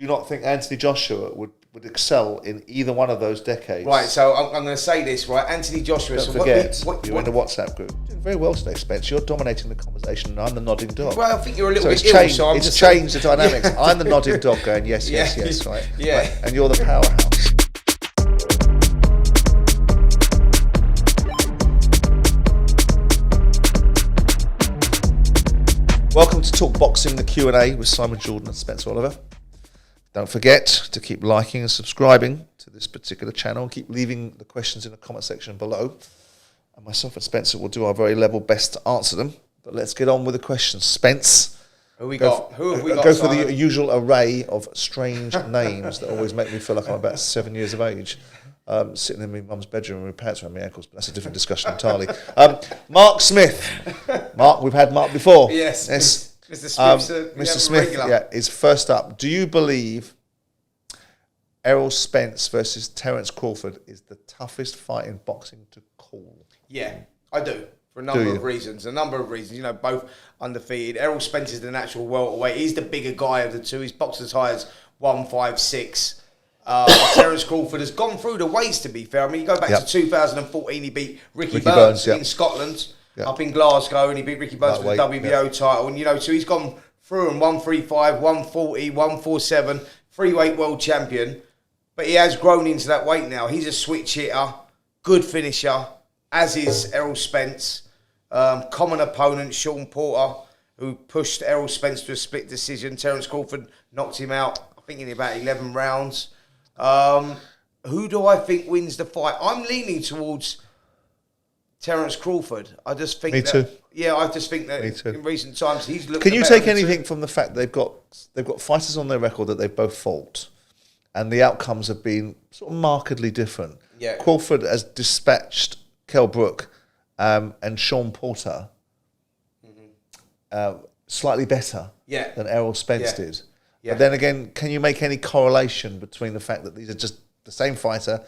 you not think Anthony Joshua would excel in either one of those decades? Right, so I'm going to say this, right? Anthony Joshua. Don't forget, you're in the WhatsApp group. You're doing very well today, Spence. You're dominating the conversation, and I'm the nodding dog. Well, I think you're a little bit ill, ill, so it's changed the dynamics. Yeah. I'm the nodding dog going, yes, right? Yeah. Right? And you're the powerhouse. Welcome to Talk Boxing, the Q&A with Simon Jordan and Spence Oliver. Don't forget to keep liking and subscribing to this particular channel. Keep leaving the questions in the comment section below. And myself and Spencer will do our very level best to answer them. But let's get on with the questions. Spence. Who have we got? Go for the usual array of strange names that always make me feel like I'm about 7 years of age. Sitting in my mum's bedroom with my pants around my ankles, but that's a different discussion entirely. Mark Smith. Mark, we've had Mark before. Yes. Mr. Smith. Mr. Smith, is first up. Do you believe Errol Spence versus Terence Crawford is the toughest fight in boxing to call? Yeah, I do. For a number of reasons. Both undefeated. Errol Spence is the natural welterweight. He's the bigger guy of the two. He's boxed as high as 156. Terence Crawford has gone through the weights, to be fair. I mean, you go back to 2014, he beat Ricky Burns in Scotland, up in Glasgow, and he beat Ricky Burns for the WBO title. And, so he's gone through them 135, 140, 147, freeweight world champion. But he has grown into that weight now. He's a switch hitter, good finisher, as is Errol Spence. Common opponent, Sean Porter, who pushed Errol Spence to a split decision. Terence Crawford knocked him out, I think, in about 11 rounds. Who do I think wins the fight? I'm leaning towards Terence Crawford. I just think I just think that in recent times he's looked. Can you take anything from the fact they've got fighters on their record that they've both fought, and the outcomes have been sort of markedly different? Yeah. Crawford has dispatched Kell Brook and Sean Porter slightly better than Errol Spence did. Yeah. But then again, can you make any correlation between the fact that these are just the same fighter,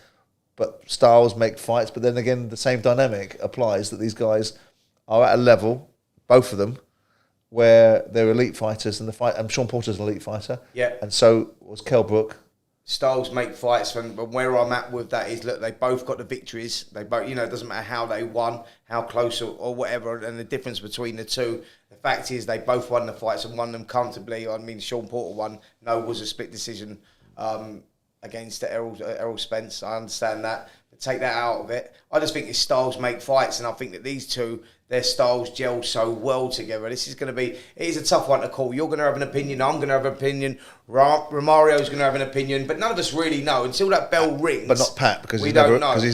but styles make fights? But then again, the same dynamic applies that these guys are at a level, both of them, where they're elite fighters, and Sean Porter's an elite fighter. Yeah. And so was Kell Brook. Styles make fights, and where I'm at with that is, look, they both got the victories. They both, it doesn't matter how they won, how close or whatever, and the difference between the two. The fact is, they both won the fights and won them comfortably. I mean, Sean Porter won. No, it was a split decision against Errol Spence. I understand that. But take that out of it. I just think his styles make fights, and I think that these two, their styles gel so well together. This is going to be, it is a tough one to call. You're going to have an opinion, I'm going to have an opinion, Romario's going to have an opinion, but none of us really know until that bell rings. But not Pat, because he's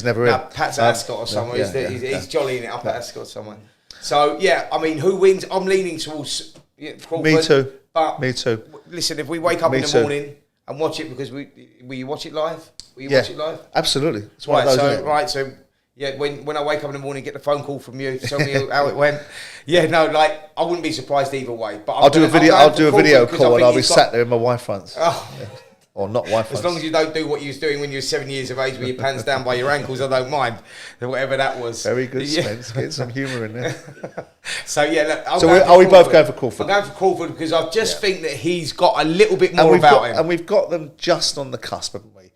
never in. Pat's at Ascot or somewhere. He's jollying it up at Ascot somewhere. So, I mean, who wins? I'm leaning towards Crawford. Me too. But me too. Listen, if we wake up in the morning and watch it, because will you watch it live? Will you watch it live? Absolutely. It's one of those, so when I wake up in the morning, get the phone call from you, tell me how it went. I wouldn't be surprised either way. But I'll do a video call, and I'll be sat there in my wife fronts. Or not wife fronts. As long as you don't do what you was doing when you were 7 years of age with your pants down by your ankles, I don't mind. Whatever that was. Very good, Spence. Get some humour in there. Are we both going for Crawford? I'm going for Crawford because I just think that he's got a little bit more about him. And we've got them just on the cusp, haven't we?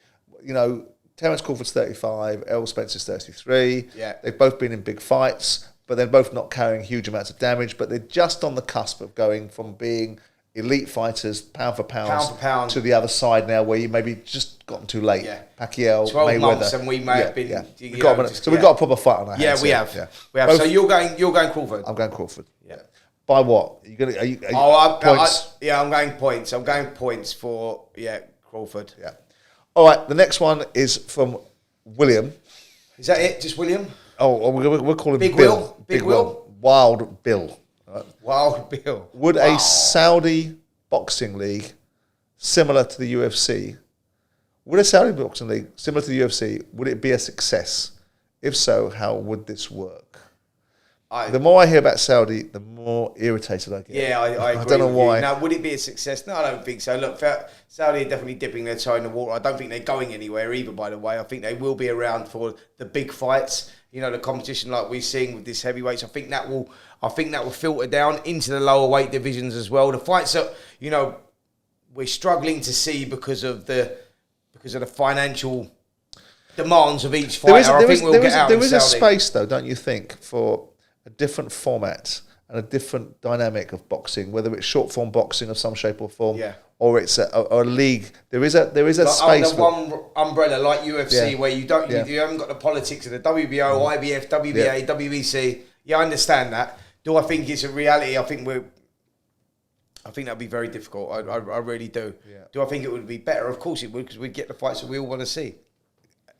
Terence Crawford's 35, Errol Spence is 33. Yeah. They've both been in big fights, but they're both not carrying huge amounts of damage, but they're just on the cusp of going from being elite fighters, pound for pound, to the other side now, where you maybe just gotten too late. Yeah. Pacquiao, 12 Mayweather. months, and we may have been. We've got a proper fight on our hands. We have. Both, so you're going Crawford. I'm going Crawford. Yeah. By what? Are you points? I'm going points. I'm going points for Crawford. Yeah. All right. The next one is from William. Is that it? Just William? Oh, we'll call him Big Bill. Will. Big Will. Wild Bill. Wild Bill. Would a Saudi boxing league similar to the UFC, would it be a success? If so, how would this work? The more I hear about Saudi, the more irritated I get. Yeah, I agree. I don't know why. Now, would it be a success? No, I don't think so. Look, Saudi are definitely dipping their toe in the water. I don't think they're going anywhere either, by the way. I think they will be around for the big fights. The competition like we're seeing with this heavyweights. I think that will filter down into the lower weight divisions as well. The fights that, we're struggling to see because of the financial demands of each fighter. There is a space, though, don't you think, for a different format and a different dynamic of boxing, whether it's short form boxing of some shape or form, or it's a league. There is a like space under one umbrella like UFC, where you haven't got the politics of the WBO, IBF, WBA, WEC. Yeah, I understand that. Do I think it's a reality? I think that'd be very difficult. I really do. Yeah. Do I think it would be better? Of course it would, because we'd get the fights that we all want to see.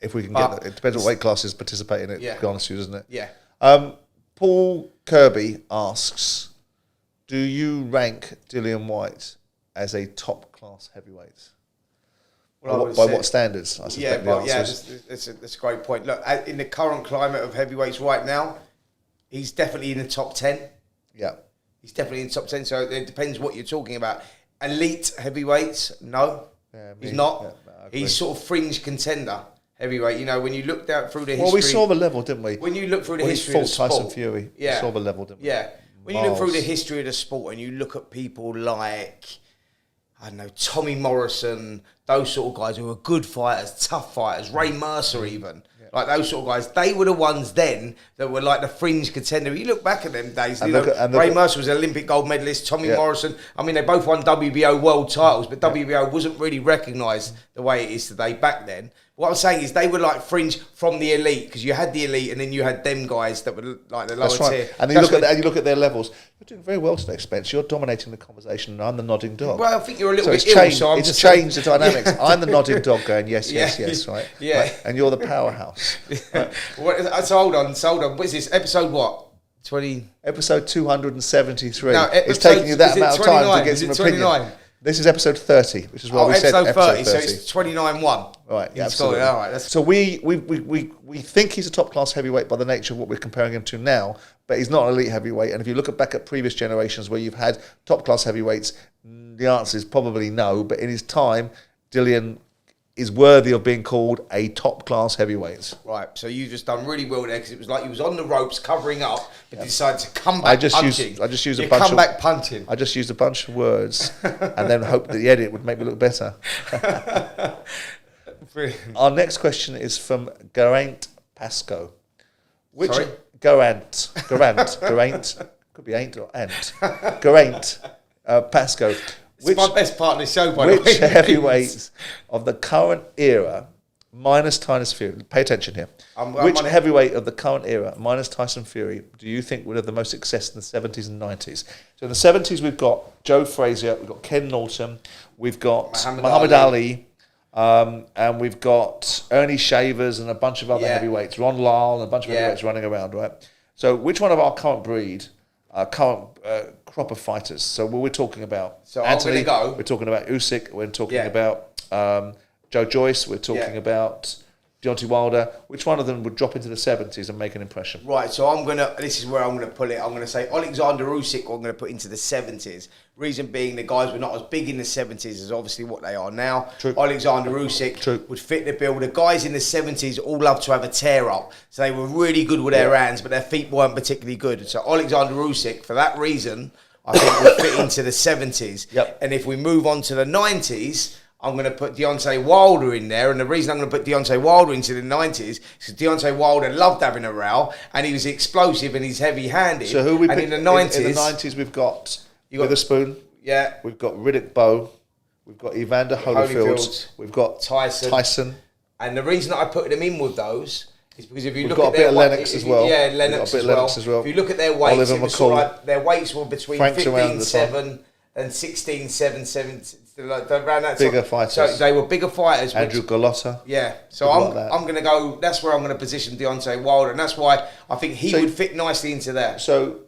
If we can get it depends what weight classes participate in it, to be honest with you, doesn't it? Yeah. Paul Kirby asks, do you rank Jillian White as a top class heavyweight? Well, by what standards? I suspect that's a great point. Look, in the current climate of heavyweights right now, he's definitely in the top 10. Yeah. He's definitely in the top 10, so it depends what you're talking about. Elite heavyweights, no. He's not. Yeah, no, he's sort of fringe contender heavyweight. You know, when you look down through the history... Well, we saw the level, didn't we? When you look through the history of the sport... Tyson Fury, we saw the level, didn't we? Yeah. When you look through the history of the sport and you look at people like, I don't know, Tommy Morrison, those sort of guys who were good fighters, tough fighters, Ray Mercer even... Like those sort of guys, they were the ones then that were like the fringe contender. You look back at them days, Ray Mercer was an Olympic gold medalist, Tommy Morrison, I mean, they both won WBO world titles, but WBO wasn't really recognised the way it is today back then. What I'm saying is they were like fringe from the elite, because you had the elite and then you had them guys that were like the lower tier. And you look at their levels. You're doing very well today, Spence. You're dominating the conversation and I'm the nodding dog. Well, I think you're a little bit ill, so it's changed the dynamics. I'm the nodding dog going, yes, right? Yeah. Right? And you're the powerhouse. Right? So hold on. What is this? Episode what? 20? Episode 273. No, it's taking you that amount of time to get some opinion. This is episode 30, which is what we said. Episode 30, so it's 29-1. Right, yeah, absolutely. All right, so we think he's a top-class heavyweight by the nature of what we're comparing him to now, but he's not an elite heavyweight. And if you look back at previous generations where you've had top-class heavyweights, the answer is probably no. But in his time, Jillian is worthy of being called a top-class heavyweight. Right, so you just done really well there, because it was like he was on the ropes covering up, but decided to come back punching. I just used a bunch of words and then hoped that the edit would make me look better. Our next question is from Geraint Pascoe. Sorry? Geraint, could be ain't or ant. Geraint Pascoe. It's my best part of the show, by the way. Which heavyweights of the current era, minus Tyson Fury, pay attention here. Which heavyweight of the current era, minus Tyson Fury, do you think would have the most success in the 70s and 90s? So in the 70s, we've got Joe Frazier, we've got Ken Norton, we've got Muhammad Ali, and we've got Ernie Shavers and a bunch of other heavyweights, Ron Lyle and a bunch of heavyweights running around, right? So which one of our current breed, current crop of fighters? So what we're talking about, so Anthony, I'm gonna go. We're talking about Usyk, we're talking about Joe Joyce, we're talking about Deontay Wilder. Which one of them would drop into the 70s and make an impression? Right, so this is where I'm going to put it. I'm going to say Alexander Usyk I'm going to put into the 70s. Reason being, the guys were not as big in the 70s as obviously what they are now. True. Alexander Usyk would fit the bill. The guys in the 70s all loved to have a tear up. So they were really good with their hands, but their feet weren't particularly good. So Alexander Usyk, for that reason, I think would fit into the 70s. Yep. And if we move on to the 90s, I'm going to put Deontay Wilder in there. And the reason I'm going to put Deontay Wilder into the 90s is because Deontay Wilder loved having a row, and he was explosive and he's heavy-handed. So who we picked in the 90s? In the 90s, we've got Witherspoon. Yeah. We've got Riddick Bowe. We've got Evander Holyfield. We've got Tyson. And the reason that I put them in with those is because if you look at their weights as well. Yeah, Lennox as well. If you look at their weights, it was sort of like their weights were between 15-7 and 16-7. Around that bigger fighters. So they were bigger fighters. Andrew Golotta. Yeah. So I'm going to go, that's where I'm going to position Deontay Wilder. And that's why I think he would fit nicely into that. So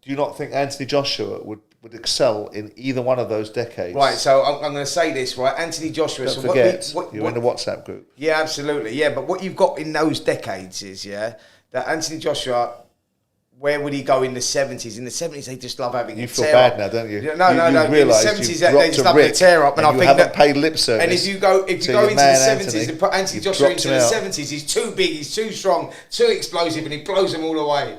do you not think Anthony Joshua would excel in either one of those decades? Right, so I'm going to say this, right? Anthony Joshua. Don't forget, you're in the WhatsApp group. Yeah, absolutely. Yeah, but what you've got in those decades is, that Anthony Joshua, where would he go in the 70s? In the 70s, they just love having a tear up. You feel bad now, don't you? No. In the 70s, they just love a tear up. And I think you haven't paid lip service. And if you go into the 70s and put Anthony Joshua into the 70s, he's too big, he's too strong, too explosive, and he blows them all away.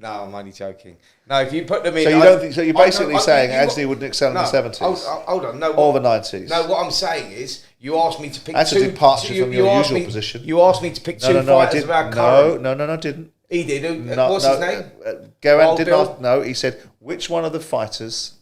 No, I'm only joking. No, if you put them in... So you don't think... So you're basically saying Anthony wouldn't excel in the 70s? Hold on. No, or the 90s? No, what I'm saying is, you asked me to pick That's two... That's a departure from your usual position. You asked me to pick two fighters of our current... No, I didn't. He did. What's his name? Geraint didn't ask... No, he said, which one of the fighters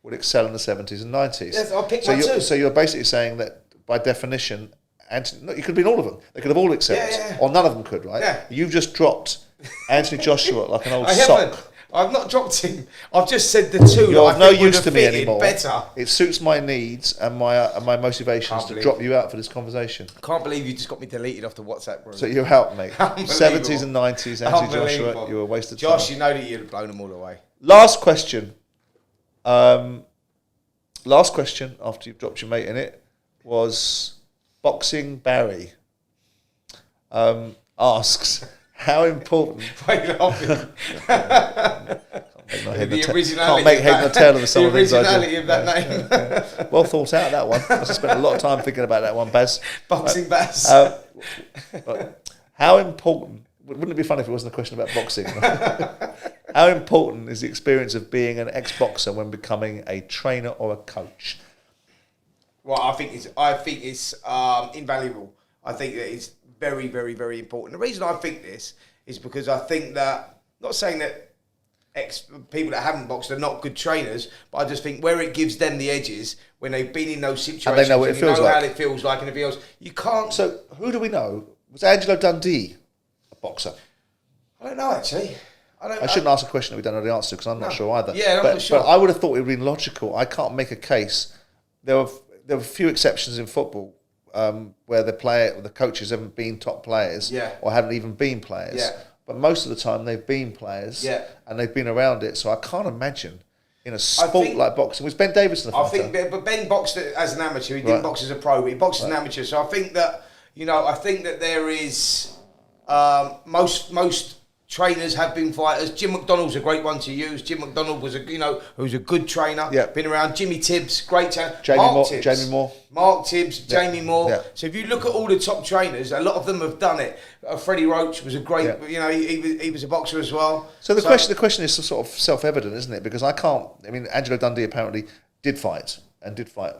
would excel in the 70s and 90s? Yes, I'll pick my two. So you're basically saying that, by definition... Anthony, no, it could have been all of them. They could have all excelled, or none of them could, right? Yeah. You've just dropped Anthonyjoshua like an old I sock. haven't. I've not dropped him. I've just said the two. You're of no use to me anymore. Better. It suits my needs and my motivations to drop you out for this conversation. I can't believe you just got me deleted off the WhatsApp group. So you're out, mate. 70s and 90s, Anthonyjoshua, you were a waste of time. Josh, you know that you'd have blown them all away. Last question. Last question after you've dropped your mate in it was Boxing Barry asks, how important... The Can't make head nor tail of some of the things I do. The originality of that name. Well thought out, that one. I spent a lot of time thinking about that one, Baz. Boxing Baz. How important... Wouldn't it be funny if it wasn't a question about boxing? How important is the experience of being an ex-boxer when becoming a trainer or a coach? Well, I think it's invaluable. I think that it's very, very, very important. The reason I think this is because I think that, not saying that people that haven't boxed are not good trainers, but I just think where it gives them the edges when they've been in those situations, and they know what it feels like. How it feels like, and everything else. You can't. So who do we know? Was Angelo Dundee a boxer? I don't know actually. I shouldn't ask a question that we don't know the answer to because I'm not sure either. Yeah, I'm not sure. But I would have thought it would have been logical. I can't make a case. There were a few exceptions in football where the coaches haven't been top players or haven't even been players. Yeah. But most of the time they've been players and they've been around it. So I can't imagine in a sport like boxing. Was Ben Davison a fighter? But Ben boxed as an amateur. He didn't box as a pro, but he boxed as an amateur. So I think that there is most trainers have been fighters. Jim McDonald's a great one to use. Jim McDonald was who's a good trainer. Yeah. Been around. Jimmy Tibbs, great trainer. Jamie Moore. Mark Tibbs, Jamie Moore. Yeah. So if you look at all the top trainers, a lot of them have done it. Freddie Roach was a great, he was a boxer as well. So the question is sort of self-evident, isn't it? Because Angelo Dundee apparently did fight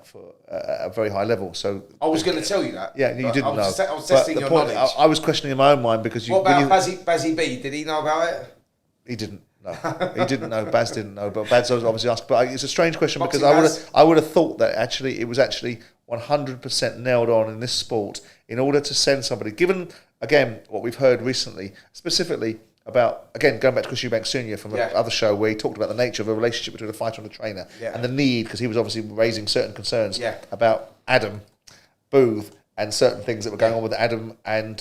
for a very high level. So I was going to tell you that. Yeah, you didn't know. I was testing your knowledge. I was questioning in my own mind because What about Bazzy B? Did he know about it? He didn't. No, he didn't know. Baz didn't know, but Baz obviously asked. But it's a strange question because I would have thought that it was 100% nailed on in this sport in order to send somebody. Given again what we've heard recently, specifically about, again, going back to Chris Eubank Jr. from another show where he talked about the nature of a relationship between a fighter and a trainer and the need, because he was obviously raising certain concerns about Adam Booth and certain things that were going on with Adam and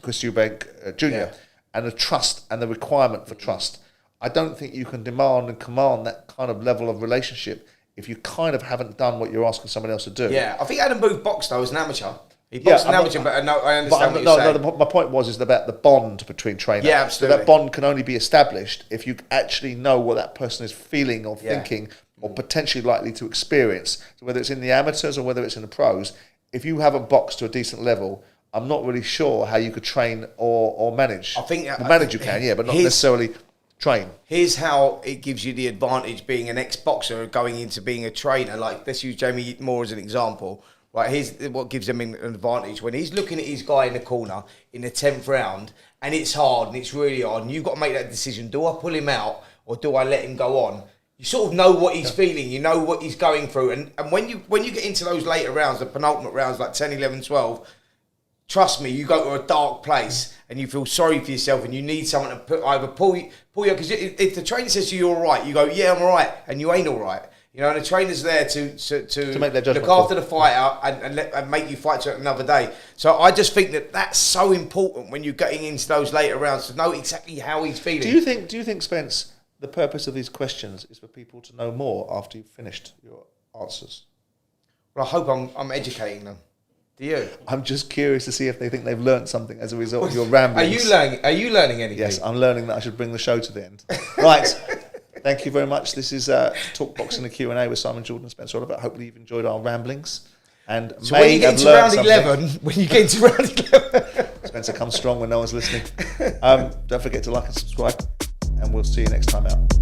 Chris Eubank Jr. And the trust and the requirement for trust. I don't think you can demand and command that kind of level of relationship if you kind of haven't done what you're asking somebody else to do. Yeah, I think Adam Booth boxed though as an amateur. He boxed an amateur, but I understand what you're saying. My point was about the bond between trainers. Yeah, absolutely. So that bond can only be established if you actually know what that person is feeling or thinking or potentially likely to experience. So whether it's in the amateurs or whether it's in the pros, if you haven't boxed to a decent level, I'm not really sure how you could train or manage. I think manage you can, but not necessarily train. Here's how it gives you the advantage being an ex-boxer going into being a trainer. Like, let's use Jamie Moore as an example. Right, here's what gives him an advantage. When he's looking at his guy in the corner in the 10th round, and it's hard and it's really hard, and you've got to make that decision. Do I pull him out or do I let him go on? You sort of know what he's feeling. You know what he's going through. And when you get into those later rounds, the penultimate rounds, like 10, 11, 12, trust me, you go to a dark place and you feel sorry for yourself and you need someone to either pull you. Because if the trainer says to you, you're all right, you go, yeah, I'm all right, and you ain't all right. And the trainer's there to make their judgment look after the fighter and make you fight to it another day. So I just think that's so important when you're getting into those later rounds to know exactly how he's feeling. Do you think, Spence, the purpose of these questions is for people to know more after you've finished your answers? Well, I hope I'm educating them. Do you? I'm just curious to see if they think they've learned something as a result of your ramblings. Are you learning anything? Yes, I'm learning that I should bring the show to the end. Right. Thank you very much. This is Talk Boxing, the Q&A with Simon Jordan and Spence Rodder. Hopefully you've enjoyed our ramblings. And so when you get into round 11, Spencer comes strong when no one's listening. Don't forget to like and subscribe. and we'll see you next time out.